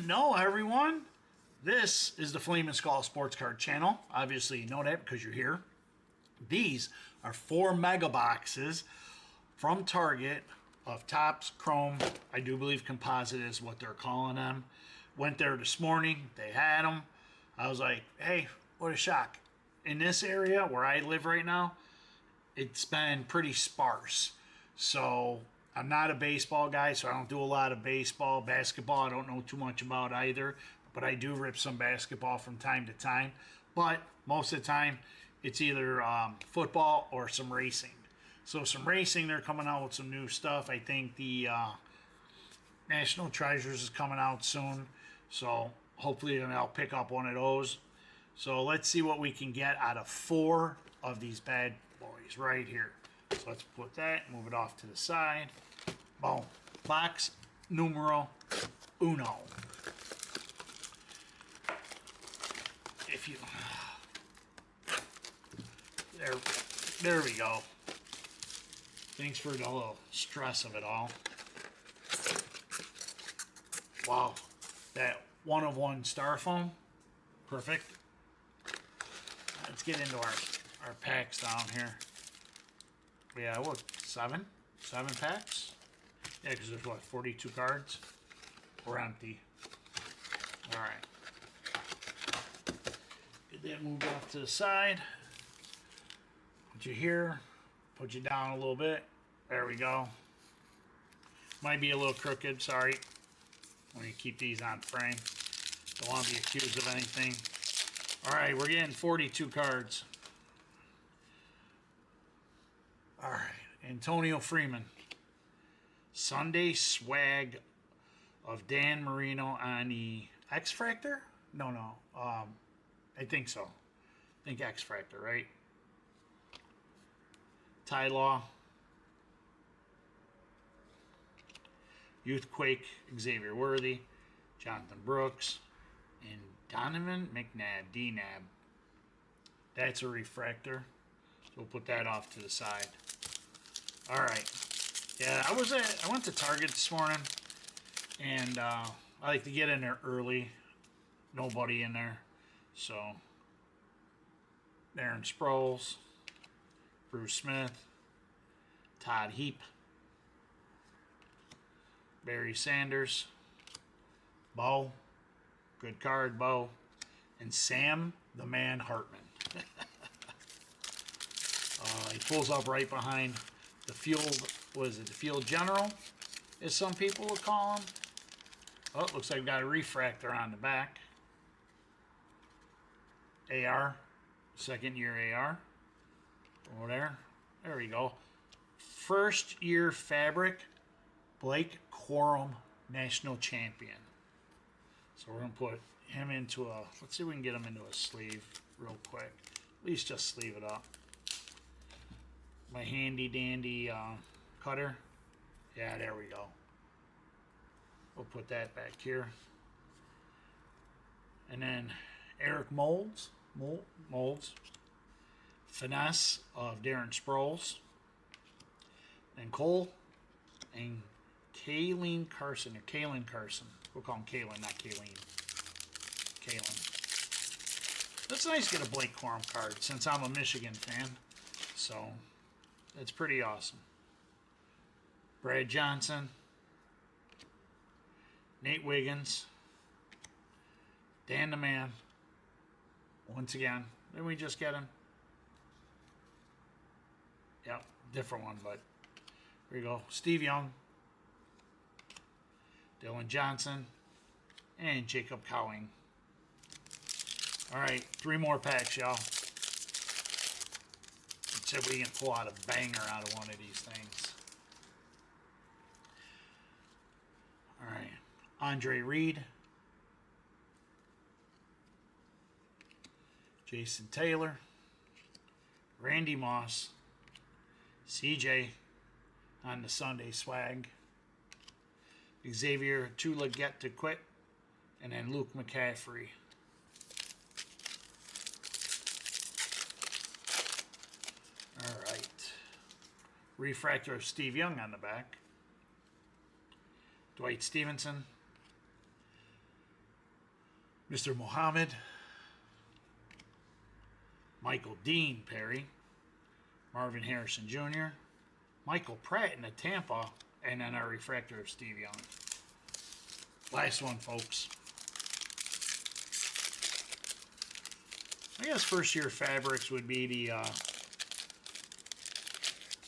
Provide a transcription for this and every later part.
know, everyone. This is the Flame and Skull Sports Card channel. Obviously, you know that because you're here. These are 4 Megaboxes from Target of Topps Chrome. I do believe composite is what they're calling them. Went there this morning. They had them. I was like, hey, what a shock. In this area where I live right now, it's been pretty sparse. So I'm not a baseball guy, so I don't do a lot of baseball. Basketball, I don't know too much about either, but I do rip some basketball from time to time. But most of the time, it's either football or some racing. So some racing, they're coming out with some new stuff. I think the National Treasures is coming out soon. So hopefully I'll pick up one of those. So let's see what we can get out of 4 of these bad boys right here. So let's put that, move it off to the side. Boom. Box numero uno. If you... There we go. Thanks for the little stress of it all. Wow. That 1 of 1 styrofoam. Perfect. Let's get into our packs down here. Yeah, what, 7 packs? Yeah, because there's what, 42 cards? We're empty. Alright. Get that moved off to the side. Put you here. Put you down a little bit. There we go. Might be a little crooked, sorry. When you keep these on frame. Don't want to be accused of anything. Alright, we're getting 42 cards. Alright, Antonio Freeman. Sunday swag of Dan Marino on the X-Fractor? No. I think so. I think X-Fractor, right? Ty Law. Youthquake, Xavier Worthy. Jonathan Brooks. And Donovan McNabb, D-Nab. That's a refractor. So we'll put that off to the side. Alright. Yeah, I went to Target this morning. And I like to get in there early. Nobody in there. So, Darren Sproles. Bruce Smith. Todd Heap. Barry Sanders. Bo. Good card, Bo. And Sam the Man Hartman. He pulls up right behind the field, what is it, the field general, as some people would call him. Oh, it looks like we've got a refractor on the back. AR, second year AR. Over there. There we go. First year fabric, Blake Corum, national champion. So we're going to put him into a, let's see if we can get him into a sleeve real quick. At least just sleeve it up. My handy dandy cutter. Yeah, there we go. We'll put that back here. And then Eric Molds. Finesse of Darren Sproles. And Cole and Kaylin Carson. We'll call him Kaylin, not Kaylin. That's nice to get a Blake Corum card since I'm a Michigan fan. So, that's pretty awesome. Brad Johnson. Nate Wiggins. Dan the Man. Once again. Didn't we just get him? Yep, different one, but here we go. Steve Young. Dylan Johnson. And Jacob Cowing. Alright, 3 more packs, y'all. Let's see if we can pull out a banger out of one of these things. Alright. Andre Reed. Jason Taylor. Randy Moss. CJ on the Sunday swag. Xavier Tula Get to Quit. And then Luke McCaffrey. Alright. Refractor of Steve Young on the back. Dwight Stevenson. Mr. Muhammad, Michael Dean Perry, Marvin Harrison Jr., Michael Pratt in the Tampa, and then our refractor of Steve Young. Last one, folks. I guess first year fabrics would be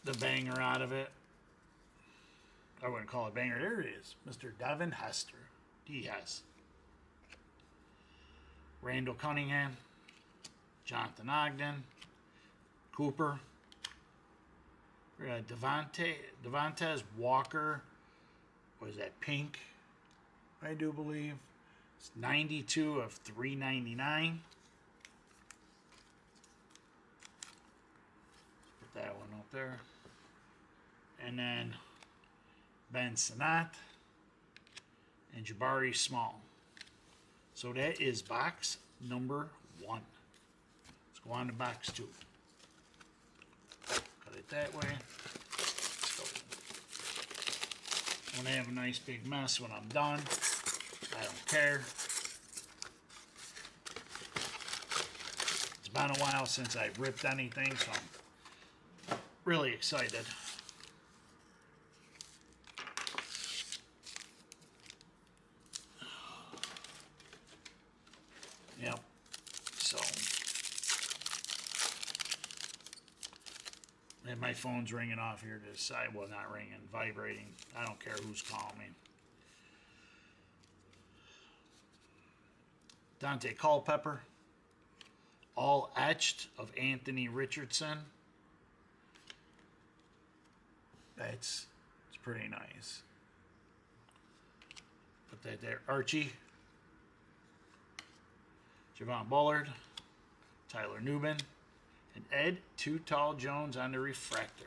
the banger out of it. I wouldn't call it banger. There it is. Mr. Devin Hester. D-Hess. Randall Cunningham. Jonathan Ogden. Cooper. Devontae Walker. Was that pink? I do believe. It's 92 of 399. Put that one up there. And then Ben Sanat and Jabari Small. So that is box number 1. Let's go on to box 2. Cut it that way. Let's go. I'm going to have a nice big mess when I'm done. I don't care. It's been a while since I've ripped anything, so I'm really excited. Yep. So, and my phone's ringing off here to the side. Well, not ringing, vibrating. I don't care who's calling me. Dante Culpepper. All etched of Anthony Richardson. It's pretty nice. Put that there. Archie. Javon Bullard. Tyler Newman. And Ed Too Tall Jones on the refractor.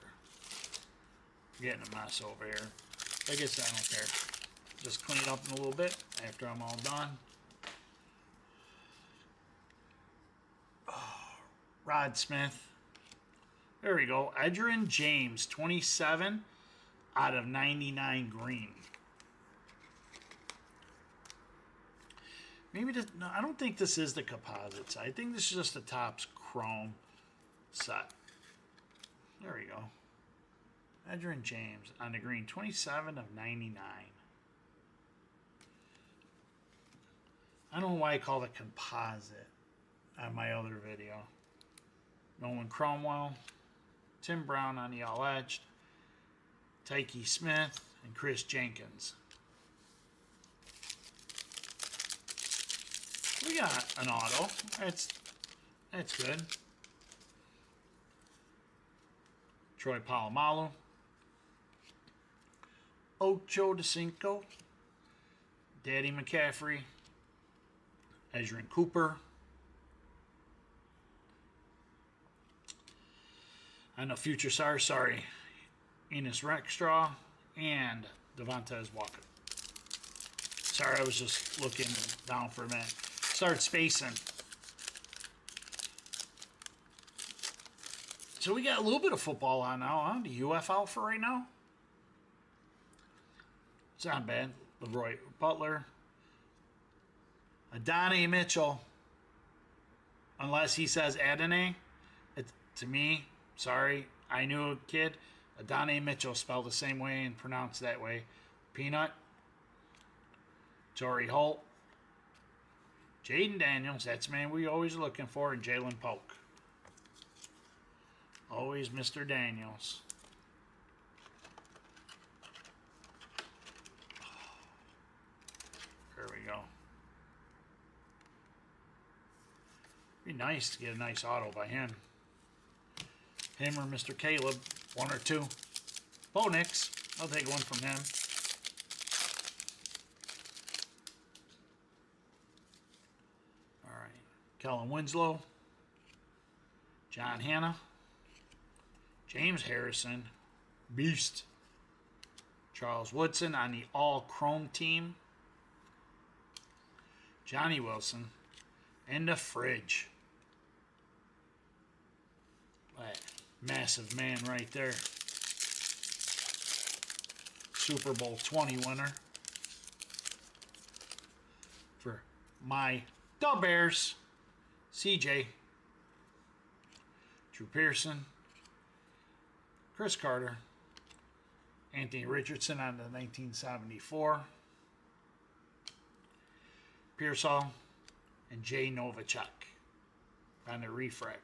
I'm getting a mess over here. I guess I don't care. Just clean it up in a little bit after I'm all done. Rod Smith. There we go. Edgerrin James, 27 out of 99 green. Maybe this, no, I don't think this is the composites. I think this is just the Topps Chrome set. There we go. Edgerrin James on the green, 27 of 99. I don't know why I call it composite on my other video. Nolan Cromwell, Tim Brown on the all edged, Tyke Smith, and Chris Jenkins. We got an auto. That's good. Troy Polamalu, Ocho DeCinco, Daddy McCaffrey, Ezrin Cooper. And a future star, sorry, Enos Rexstraw and Devontae Walker. Sorry, I was just looking down for a minute. Start spacing. So we got a little bit of football on now, huh? The UF out for right now. It's not bad. Leroy Butler. Adonai Mitchell. Unless he says Adonai. To me, sorry, I knew a kid. Adonai Mitchell spelled the same way and pronounced that way. Peanut. Torrey Holt. Jaden Daniels, that's the man we always looking for, and Jalen Polk. Always Mr. Daniels. There we go. Be nice to get a nice auto by him. Him or Mr. Caleb, one or two. Bo Nix, I'll take one from him. All right, Kellen Winslow, John Hanna, James Harrison, Beast, Charles Woodson on the all-chrome team, Johnny Wilson, and the fridge. That massive man right there. Super Bowl 20 winner for my The Bears, CJ, Drew Pearson, Chris Carter, Anthony Richardson on the 1974, Pearsall, and Jay Novacek on the refractor.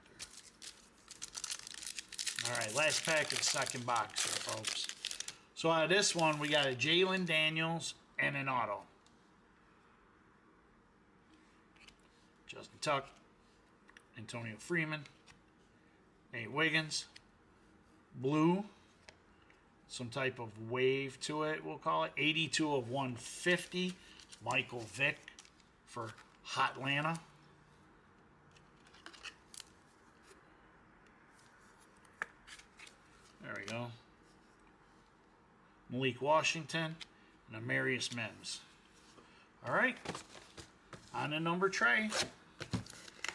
All right, last pack of the second box here, folks. So out of this one, we got a Jalen Daniels and an auto. Justin Tuck, Antonio Freeman, Nate Wiggins, blue, some type of wave to it, we'll call it. 82 of 150, Michael Vick for Hotlanta. There we go. Malik Washington and Amarius Mims. All right, on the number tray.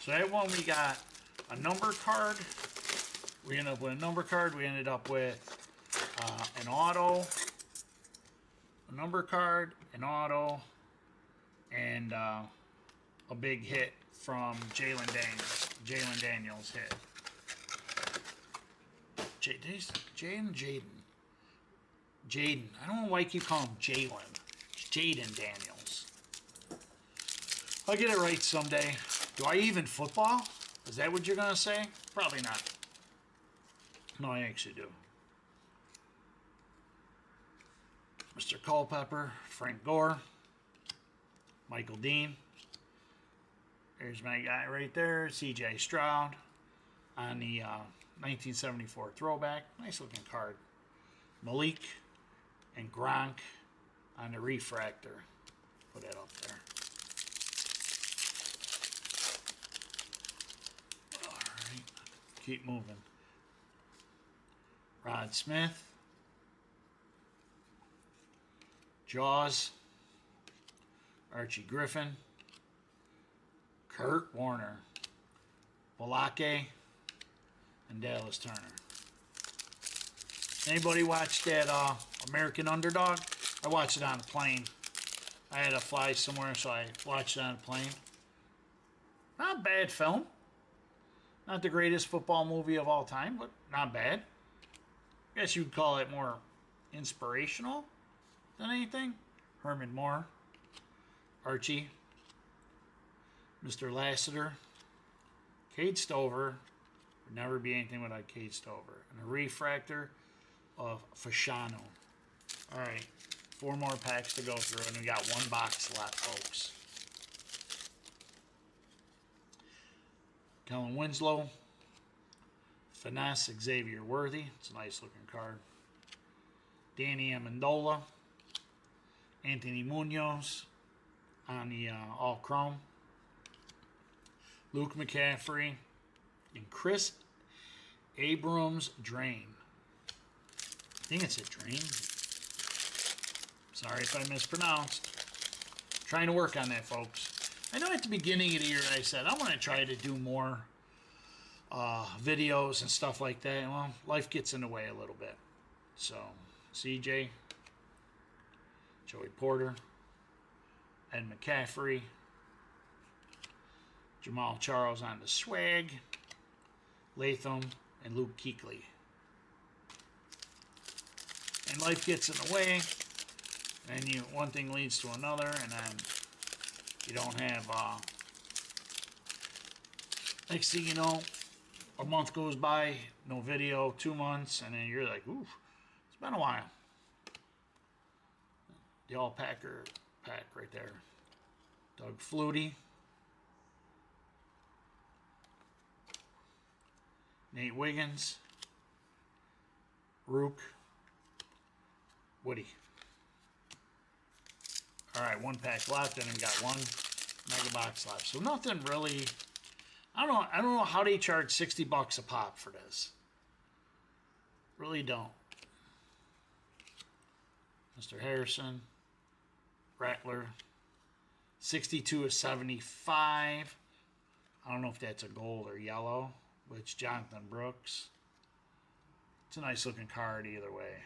So that one we got a number card. We ended up with a number card. We ended up with an auto, a number card, an auto, and a big hit from Jalen Daniels. Jalen Daniels hit. Jaden. I don't know why I keep calling him Jalen. It's Jaden Daniels. I'll get it right someday. Do I even football? Is that what you're going to say? Probably not. No, I actually do. Mr. Culpepper, Frank Gore, Michael Dean. There's my guy right there, C.J. Stroud on the 1974 throwback. Nice looking card. Malik and Gronk on the refractor. Put that up there. All right. Keep moving. Rod Smith. Jaws. Archie Griffin. Kurt Warner. Balake. And Dallas Turner. Anybody watch that American Underdog? I watched it on a plane. I had to fly somewhere, so I watched it on a plane. Not a bad film. Not the greatest football movie of all time, but not bad. I guess you'd call it more inspirational than anything. Herman Moore. Archie. Mr. Lassiter. Cade Stover. Would never be anything without Cade Stover. And a refractor of Fasciano. All right, 4 more packs to go through, and we got 1 box left, folks. Kellen Winslow, Finesse Xavier Worthy. It's a nice looking card. Danny Amendola, Anthony Munoz on the all chrome. Luke McCaffrey and Chris Abrams Drain. I think it's a Drain. Sorry if I mispronounced. Trying to work on that, folks. I know at the beginning of the year I said I want to try to do more videos and stuff like that. Well, life gets in the way a little bit. So, CJ, Joey Porter, Ed McCaffrey, Jamal Charles on the swag, Latham, and Luke Kuechly. And life gets in the way, and one thing leads to another, and then you don't have, next thing you know, a month goes by, no video, 2 months, and then you're like, ooh, it's been a while. The all-packer pack right there. Doug Flutie. Nate Wiggins. Rook. Woody. All right, 1 pack left, and we got 1 mega box left. So nothing really. I don't know how they charge $60 a pop for this. Really don't. Mr. Harrison. Rattler. 62 of 75. I don't know if that's a gold or yellow, which Jonathan Brooks. It's a nice looking card either way.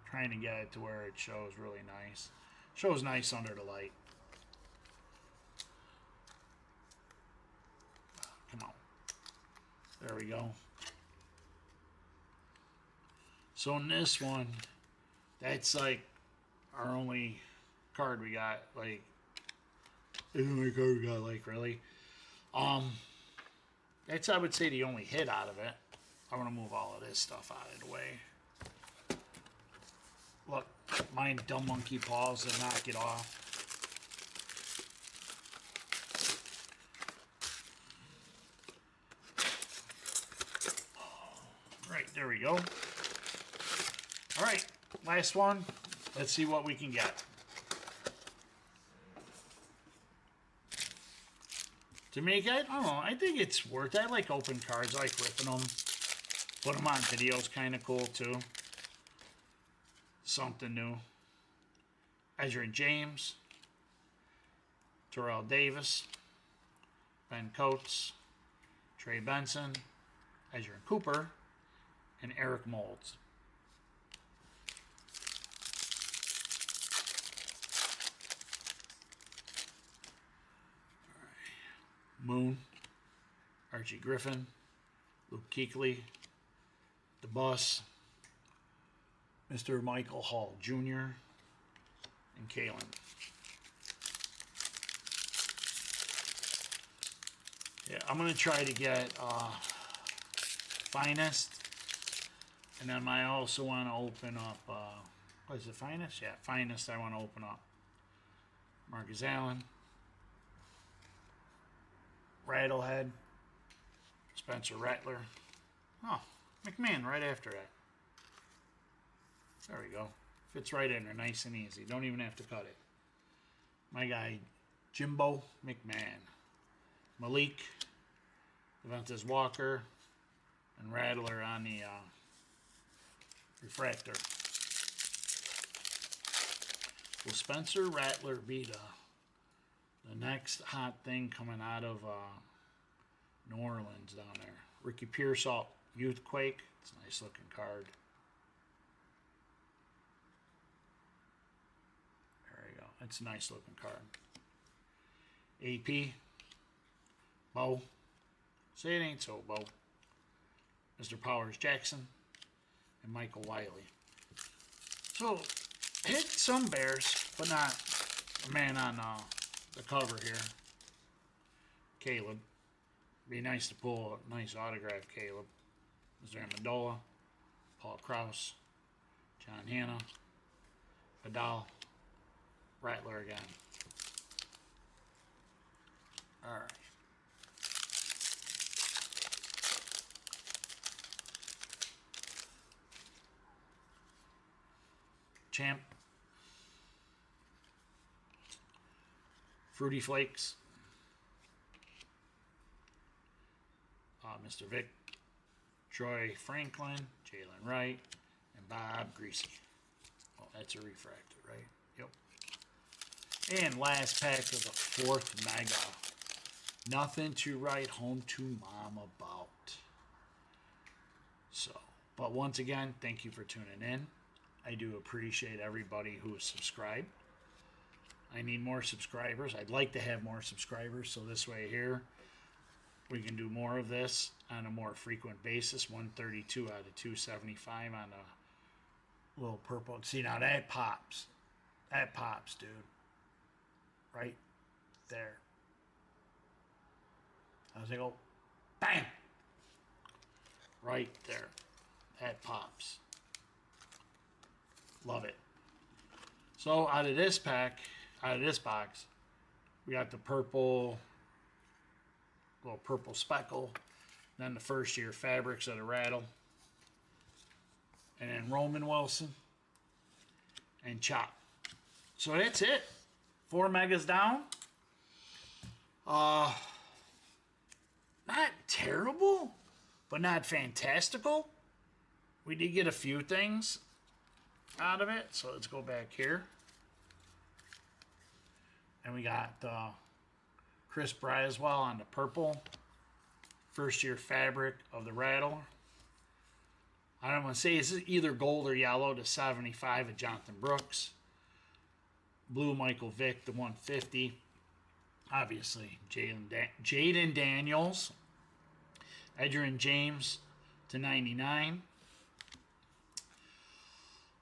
Trying to get it to where it shows really nice. Shows nice under the light. There we go. So in this one, that's like our only card we got. Like, the only card we got. Like, really. That's, I would say, the only hit out of it. I want to move all of this stuff out of the way. Look, my dumb monkey paws to knock it off. Right, there we go. All right, last one. Let's see what we can get. To make it, I don't know, I think it's worth it. I like open cards. I like ripping them. Put them on videos, kind of cool too. Something new. Edgerrin James. Terrell Davis. Ben Coates. Trey Benson. Edgerrin Cooper. And Eric Moulds. Moon, Archie Griffin, Luke Kuechly, The Bus, Mr. Michael Hall Jr., and Kalen. Yeah, I'm going to try to get Finest, and then I also want to open up, what is it, Finest? Yeah, Finest I want to open up. Marcus Allen. Rattlehead, Spencer Rattler. Oh, McMahon right after that. There we go. Fits right in there, nice and easy. Don't even have to cut it. My guy, Jimbo McMahon. Malik, Devontae Walker, and Rattler on the refractor. Will Spencer Rattler be the next hot thing coming out of New Orleans down there? Ricky Pearsall, Youthquake. It's a nice looking card. There you go. It's a nice looking card. AP. Bo. Say it ain't so, Bo. Mr. Powers Jackson. And Michael Wiley. So, hit some Bears, but not a man on the cover here. Caleb. Be nice to pull a nice autograph, Caleb. Mr. Amendola, Paul Krause, John Hanna, Vidal, Rattler again. All right. Champ. Fruity Flakes. Mr. Vic. Troy Franklin. Jalen Wright. And Bob Greasy. Oh, that's a refractor, right? Yep. And last pack of the fourth Mega. Nothing to write home to mom about. So, but once again, thank you for tuning in. I do appreciate everybody who is subscribed. I need more subscribers. I'd like to have more subscribers, so this way here we can do more of this on a more frequent basis. 132 out of 275 on a little purple. See, now that pops. That pops, dude. Right there. As I go, bang! Right there. That pops. Love it. So out of this pack, out of this box, we got the purple, little purple speckle, then the first year fabrics of the Rattle, and then Roman Wilson and Chop. So that's it. 4 Megas down. Not terrible, but not fantastical. We did get a few things out of it. So let's go back here. And we got Chris Braswell on the purple. First year fabric of the Rattle. I don't want to say it's either gold or yellow to 75 of Jonathan Brooks. Blue Michael Vick to 150. Obviously, Jaden Daniels. Adrian James to 99.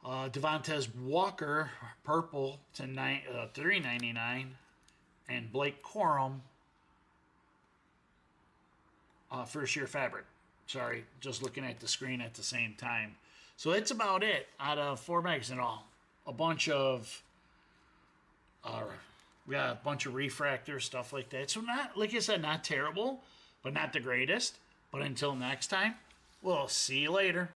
Devontae Walker, purple to 399. And Blake Corum, first year fabric. Sorry, just looking at the screen at the same time. So it's about it out of 4 bags and all. A bunch of, we got a bunch of refractors, stuff like that. So not, like I said, not terrible, but not the greatest. But until next time, we'll see you later.